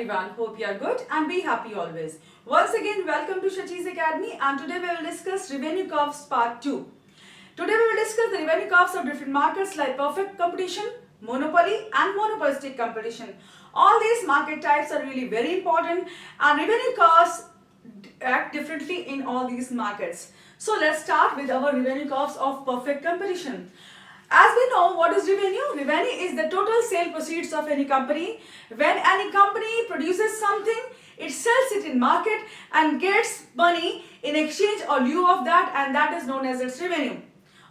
everyone, hope you are good and be happy always. Once again, welcome to Shachi's Academy and today we will discuss revenue curves part 2. Today we will discuss the revenue curves of different markets like perfect competition, monopoly and monopolistic competition. All these market types are really very important and revenue curves act differently in all these markets. So let's start with our revenue curves of perfect competition. As we know, what is revenue? Revenue is the total sale proceeds of any company. When any company produces something, it sells it in market and gets money in exchange or lieu of that, and that is known as its revenue.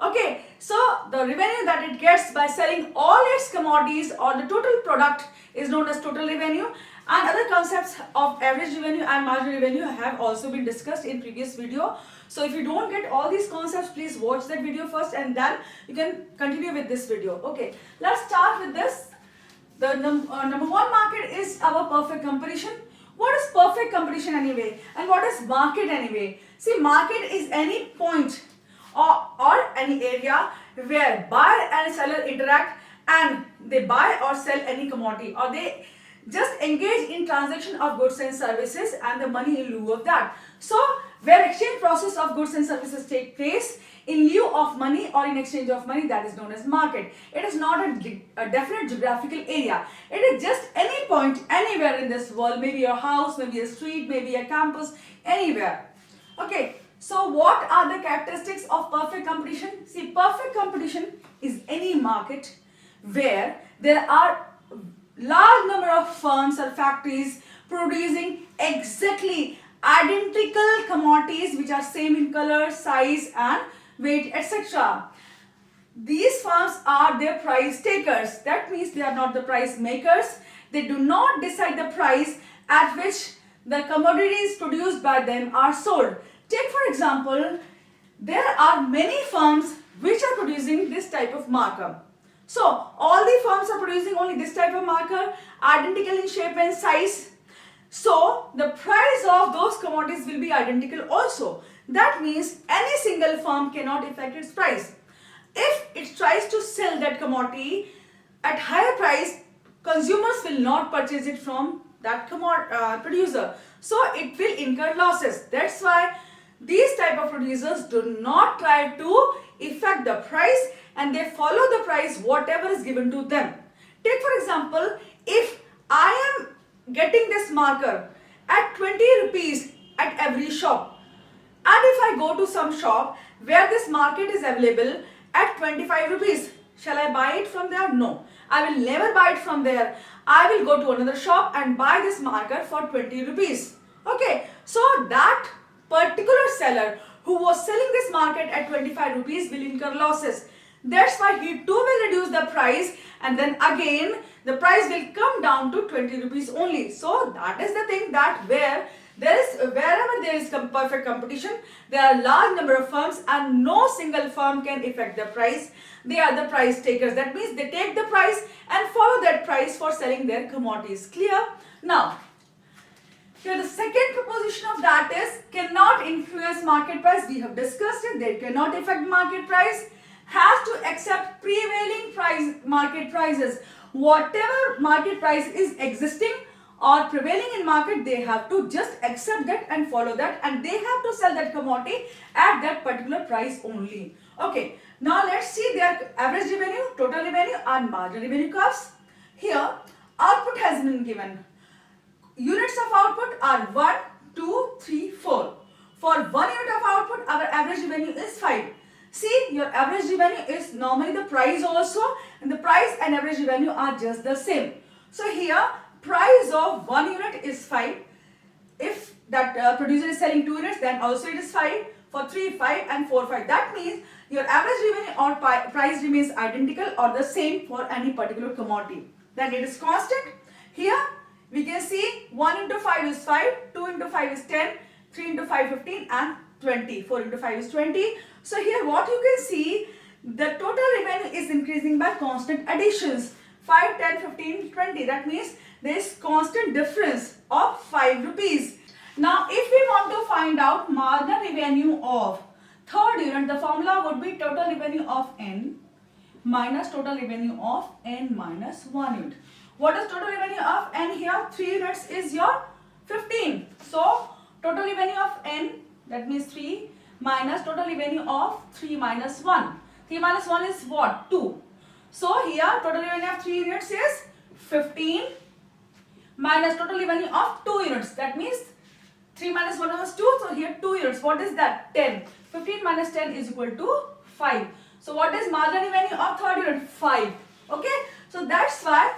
Okay, so the revenue that it gets by selling all its commodities or the total product is known as total revenue, and other concepts of average revenue and marginal revenue have also been discussed in previous video. So if you don't get all these concepts, please watch that video first and then you can continue with this video. Okay, let's start with this. The number one market is our perfect competition. What is perfect competition anyway? And what is market anyway? See, market is any point or any area where buyer and seller interact and they buy or sell any commodity, or they just engage in transaction of goods and services and the money in lieu of that. So where exchange process of goods and services take place in lieu of money or in exchange of money, that is known as market. It is not a definite geographical area. It is just any point anywhere in this world, maybe a house, maybe a street, maybe a campus, anywhere. Okay, so what are the characteristics of perfect competition? See, perfect competition is any market where there are large number of firms or factories producing exactly identical commodities which are same in color, size and weight, etc. These firms are their price takers. That means they are not the price makers. They do not decide the price at which the commodities produced by them are sold. Take for example, there are many firms which are producing this type of marker. So all the firms are producing only this type of marker, identical in shape and size. So the price of those commodities will be identical also. That means any single firm cannot affect its price. If it tries to sell that commodity at higher price, consumers will not purchase it from that producer. So it will incur losses. That's why these type of producers do not try to affect the price and they follow the price whatever is given to them. Take for example, if I am getting this marker at 20 rupees at every shop, and if I go to some shop where this market is available at 25 rupees, shall I buy it from there? No, I will never buy it from there. I will go to another shop and buy this marker for 20 rupees. Okay, so that particular seller who was selling this market at 25 rupees will incur losses. That's why he too will reduce the price, and then again the price will come down to 20 rupees only. So that is the thing, that wherever there is perfect competition, there are large number of firms and no single firm can affect the price. They are the price takers. That means they take the price and follow that price for selling their commodities. Clear? Now, here the second proposition of that is cannot influence market price. We have discussed it. They cannot affect market price. Has to accept prevailing market prices. Whatever market price is existing or prevailing in market, they have to just accept that and follow that, and they have to sell that commodity at that particular price only. Okay, now let's see their average revenue, total revenue and marginal revenue curves. Here output has been given. Units of output are 1, 2, 3, 4. For 1 unit of output, our average revenue is 5. See, your average revenue is normally the price also, and the price and average revenue are just the same. So here, price of 1 unit is 5. If that producer is selling 2 units, then also it is 5. For 3, 5 and 4, 5. That means your average revenue or price remains identical or the same for any particular commodity. Then it is constant. Here, we can see 1 into 5 is 5, 2 into 5 is 10, 3 into 5 15 and 20. 4 into 5 is 20. So here what you can see, the total revenue is increasing by constant additions. 5, 10, 15, 20. That means there is constant difference of 5 rupees. Now if we want to find out marginal revenue of third unit, the formula would be total revenue of n minus total revenue of n minus 1 unit. What is total revenue of N here? 3 units is your 15. So total revenue of N, that means 3 minus total revenue of 3 minus 1. 3 minus 1 is what? 2. So here total revenue of 3 units is 15 minus total revenue of 2 units. That means 3 minus 1 was 2. So here 2 units. What is that? 10. 15 minus 10 is equal to 5. So what is marginal revenue of third unit? 5. Okay. So that's why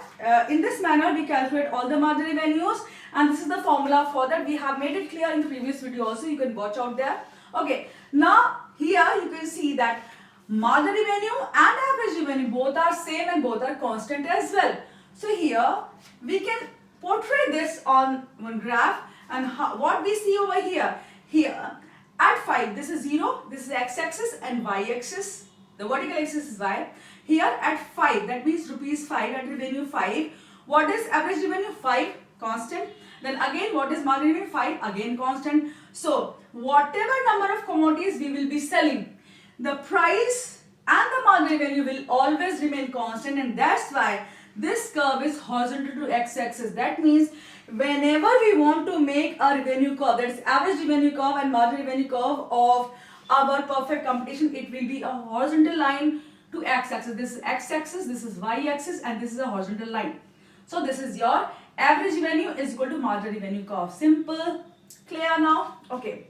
in this manner we calculate all the marginal revenues, and this is the formula for that. We have made it clear in the previous video also. You can watch out there. Okay. Now here you can see that marginal revenue and average revenue both are same and both are constant as well. So here we can portray this on one graph, and what we see over here, at 5 this is 0, this is x-axis and y-axis, the vertical axis is y. Here at 5, that means rupees 5 at revenue 5, what is average revenue? 5, constant. Then again what is marginal revenue? 5, again constant. So whatever number of commodities we will be selling, the price and the marginal revenue will always remain constant, and that's why this curve is horizontal to x-axis. That means whenever we want to make a revenue curve, that is average revenue curve and marginal revenue curve of our perfect competition, it will be a horizontal line to x-axis. This is x-axis, this is y-axis, and this is a horizontal line. So this is your average revenue is equal to marginal revenue curve. Simple, clear now? Okay.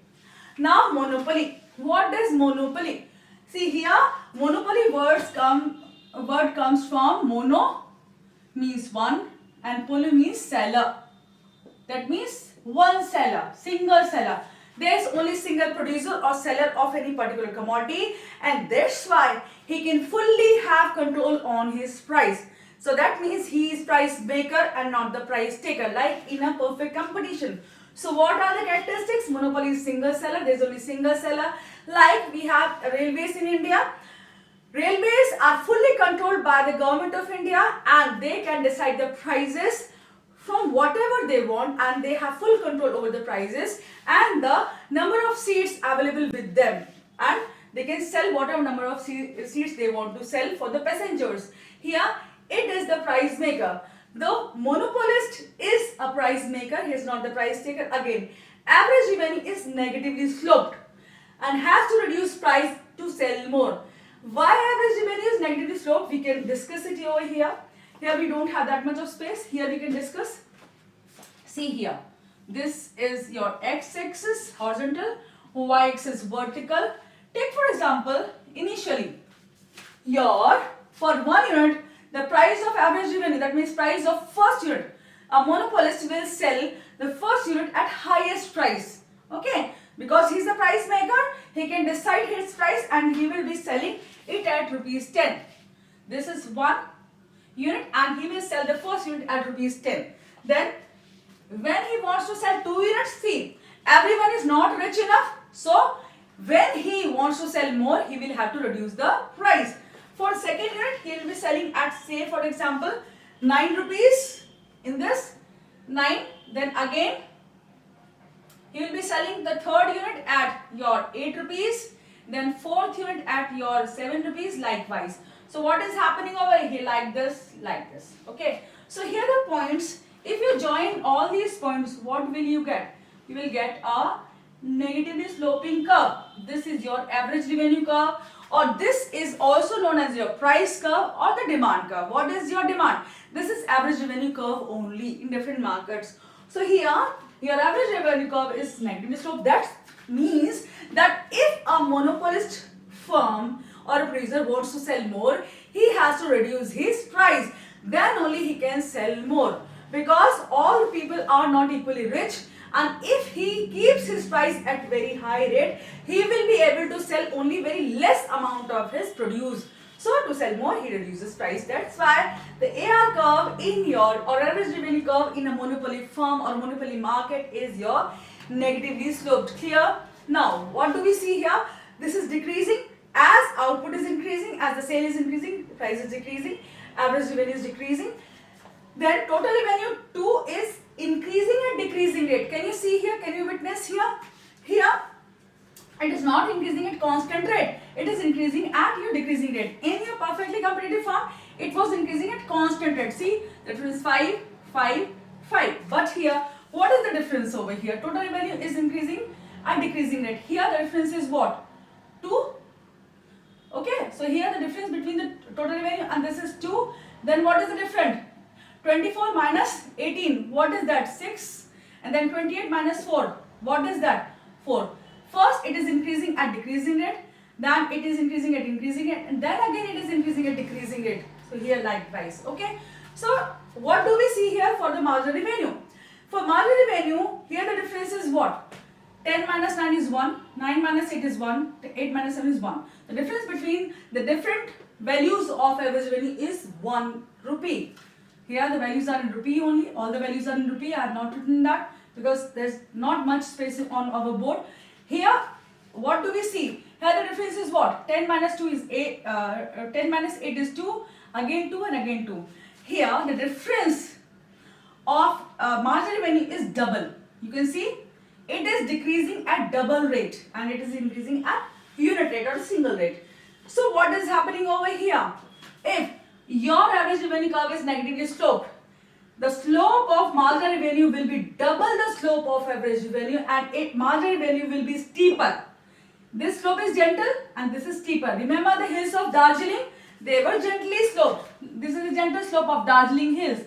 Now monopoly. What is monopoly? See here, monopoly word comes from mono means one and poly means seller. That means one seller, single seller. There is only single producer or seller of any particular commodity, and that's why he can fully have control on his price. So that means he is price maker and not the price taker, like in a perfect competition. So what are the characteristics? Monopoly is single seller. There is only single seller. Like we have railways in India. Railways are fully controlled by the government of India, and they can decide the prices from whatever they want, and they have full control over the prices and the number of seats available with them, and they can sell whatever number of seats they want to sell for the passengers. Here it is the price maker. The monopolist is a price maker, he is not the price taker. Again, average revenue is negatively sloped and has to reduce price to sell more. Why average revenue is negatively sloped? We can discuss it over here. Here we don't have that much of space. Here we can discuss. See here. This is your x-axis horizontal, y-axis vertical. Take for example, initially, for 1 unit, the price of average revenue, that means price of first unit, a monopolist will sell the first unit at highest price. Okay, because he is the price maker, he can decide his price and he will be selling it at rupees 10. This is 1 unit and he will sell the first unit at rupees 10. Then when he wants to sell 2 units, see, everyone is not rich enough. So when he wants to sell more, he will have to reduce the price. For second unit, he will be selling at, say for example, 9 rupees in this 9. Then again he will be selling the third unit at your 8 rupees. Then fourth unit at your 7 rupees, likewise. So what is happening over here? Like this, like this. Okay. So here the points. If you join all these points, what will you get? You will get a negatively sloping curve. This is your average revenue curve, or this is also known as your price curve or the demand curve. What is your demand? This is average revenue curve only in different markets. So here your average revenue curve is negatively sloped. That means that if a monopolist firm or a producer wants to sell more, he has to reduce his price. Then only he can sell more, because all people are not equally rich, and if he keeps his price at very high rate, he will be able to sell only very less amount of his produce. So to sell more, he reduces price. That's why the AR curve in your or average revenue curve in a monopoly firm or monopoly market is your negatively sloped. Clear? Now what do we see here? This is decreasing as output is increasing, as the sale is increasing, price is decreasing, average revenue is decreasing. Then total revenue 2 is increasing at decreasing rate. Can you see here? Can you witness here? Here it is not increasing at constant rate. It is increasing at your decreasing rate. In your perfectly competitive firm, it was increasing at constant rate. See, The difference is 5, 5, 5. But here, what is the difference over here? Total revenue is increasing and decreasing rate. Here the difference is what? 2. Okay, so here the difference between the total revenue and this is 2. Then what is the difference? 24 minus 18, what is that? 6. And then 28 minus 4, what is that? 4. First it is increasing at decreasing rate, then it is increasing at increasing rate, and then again it is increasing at decreasing rate. So here likewise. Okay, so what do we see here for the marginal revenue? For marginal revenue, here the difference is what? 10 minus 9 is 1, 9 minus 8 is 1, 8 minus 7 is 1. The difference between the different values of average revenue is 1 rupee. Here the values are in rupee only, all the values are in rupee. I have not written that because there's not much space on our board. Here, what do we see? Here the difference is what? 10 minus 2 is 8, 10 minus 8 is 2, again 2 and again 2. Here the difference of marginal revenue is double. You can see it is decreasing at double rate and it is increasing at unit rate or single rate. So what is happening over here? If your average revenue curve is negatively sloped, the slope of marginal revenue will be double the slope of average revenue and marginal revenue will be steeper. This slope is gentle and this is steeper. Remember the hills of Darjeeling? They were gently sloped. This is the gentle slope of Darjeeling hills.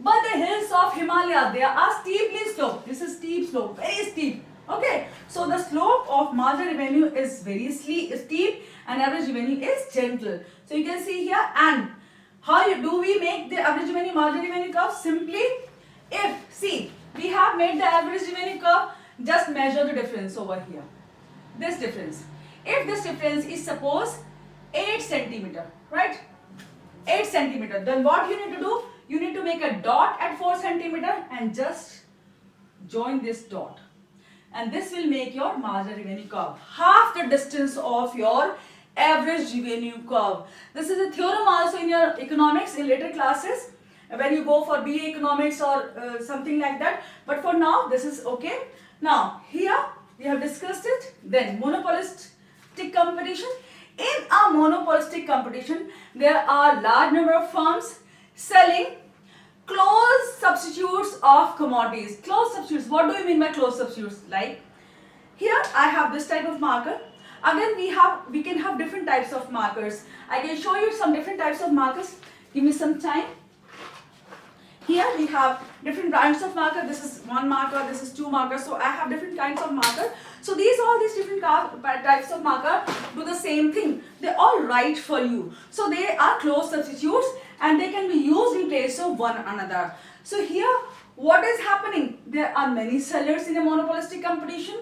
But the hills of Himalaya, they are steeply sloped. This is steep slope, very steep. Okay, so the slope of marginal revenue is very steep and average revenue is gentle. So you can see here, and how do we make the average revenue marginal revenue curve? Simply, we have made the average revenue curve, just measure the difference over here. This difference. If this difference is suppose 8 centimeter, right? 8 centimeter, then what you need to do? You need to make a dot at 4 centimeter and just join this dot. And this will make your marginal revenue curve. Half the distance of your average revenue curve. This is a theorem also in your economics in later classes when you go for BA economics or something like that. But for now, this is okay. Now, here we have discussed it. Then monopolistic competition. In a monopolistic competition, there are large number of firms selling close substitutes of commodities. Close substitutes, what do you mean by close substitutes? Like here I have this type of marker. Again we can have different types of markers. I can show you some different types of markers. Give me some time. Here we have different brands of marker. This is one marker, this is two markers. So I have different kinds of marker. So all these different types of marker do the same thing. They all write for you. So they are close substitutes and they can be used in place of one another. So here what is happening? There are many sellers in a monopolistic competition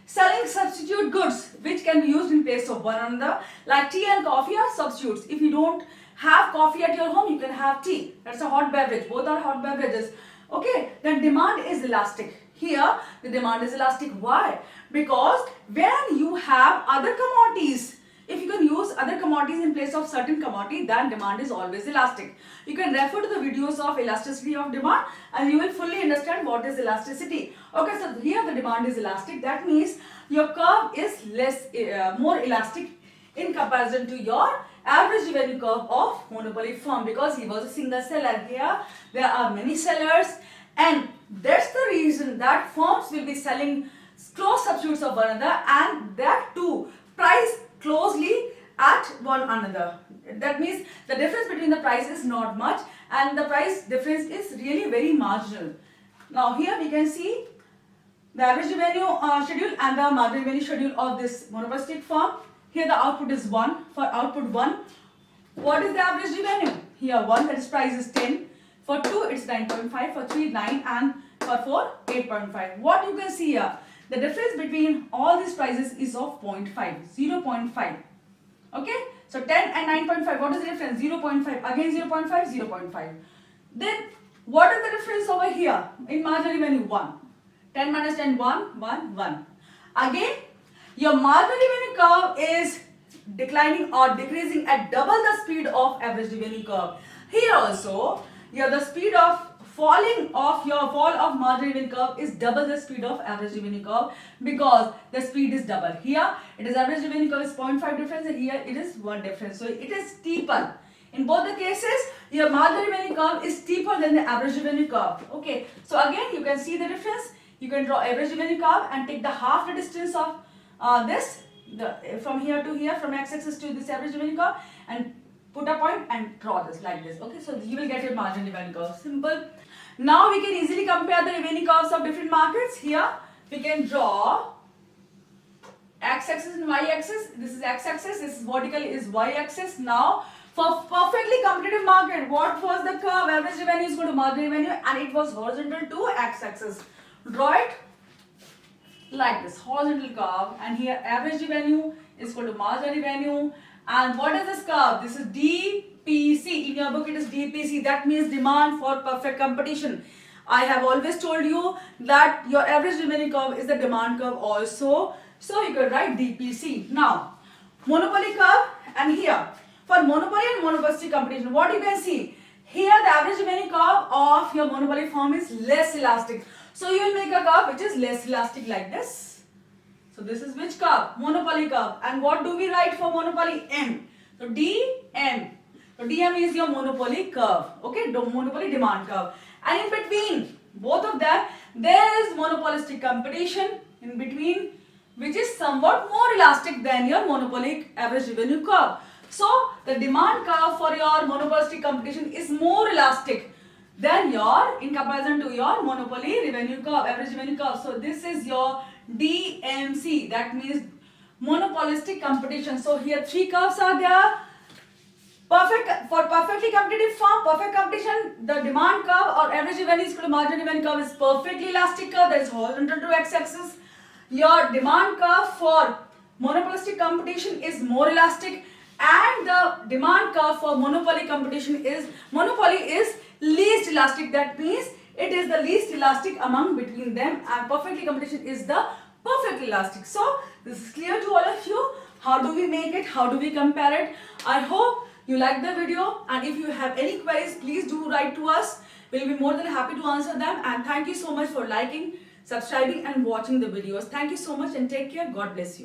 selling substitute goods which can be used in place of one another, like tea and coffee are substitutes. If you don't have coffee at your home, you can have tea. That's a hot beverage. Both are hot beverages. Okay, then demand is elastic. Here the demand is elastic. Why? Because when you have other commodities, if you can use other commodities in place of certain commodity, then demand is always elastic. You can refer to the videos of elasticity of demand and you will fully understand what is elasticity. Okay, so here the demand is elastic. That means your curve is more elastic in comparison to your average revenue curve of monopoly firm, because he was a single seller. Here there are many sellers, and that's the reason that firms will be selling close substitutes of one another, and that too price closely at one another. That means the difference between the price is not much and the price difference is really very marginal. Now here we can see the average revenue schedule and the marginal revenue schedule of this monopolistic firm. Here the output is 1. For output 1, what is the average revenue? Here 1, that is price is 10. For 2 it's 9.5, for 3 9, and for 4 8.5. What you can see here, the difference between all these prices is of 0.5, 0.5. Okay, so 10 and 9.5, what is the difference? 0.5, again 0.5, 0.5. Then what is the difference over here in marginal revenue? 1. 10 minus 10, 1, 1, 1. Again, your marginal revenue curve is declining or decreasing at double the speed of average revenue curve. Here also, the speed of falling of your fall of marginal revenue curve is double the speed of average revenue curve, because the speed is double. Here it is average revenue curve is 0.5 difference and here it is 1 difference. So it is steeper In both the cases, your marginal revenue curve is steeper than the average revenue curve. Okay, so again you can see the difference. You can draw average revenue curve and take the half the distance of from here to here, from x-axis to this average revenue curve, and put a point and draw this like this. Okay, so you will get your marginal revenue curve. Simple. Now we can easily compare the revenue curves of different markets. Here we can draw x-axis and y-axis. This is x-axis, this is vertical is y-axis. Now for perfectly competitive market, what was the curve? Average revenue is equal to marginal revenue, and it was horizontal to x-axis. Draw it like this, horizontal curve, and here average revenue is equal to marginal revenue. And what is this curve? This is DPC. In your book it is DPC. That means demand for perfect competition. I have always told you that your average revenue curve is the demand curve also. So you can write DPC. Now, monopoly curve, and here for monopoly and monopolistic competition, what you can see? Here the average revenue curve of your monopoly firm is less elastic. So you will make a curve which is less elastic like this. So this is which curve? Monopoly curve. And what do we write for monopoly? M. So DM. So DM is your monopoly curve. Okay, monopoly demand curve. And in between both of them, there is monopolistic competition in between, which is somewhat more elastic than your monopoly average revenue curve. So the demand curve for your monopolistic competition is more elastic than your, in comparison to your monopoly revenue curve, average revenue curve. So this is your DMC. That means monopolistic competition. So here three curves are there. For perfectly competitive firm, perfect competition, the demand curve or average revenue is equal to marginal revenue curve is perfectly elastic curve, that is horizontal to x-axis. Your demand curve for monopolistic competition is more elastic, and the demand curve for monopoly competition is least elastic. That means it is the least elastic among between them, and perfectly competition is the perfectly elastic. So this is clear to all of you. How do we make it? How do we compare it? I hope you like the video, and if you have any queries, please do write to us. We'll be more than happy to answer them. And thank you so much for liking, subscribing and watching the videos. Thank you so much and take care. God bless you.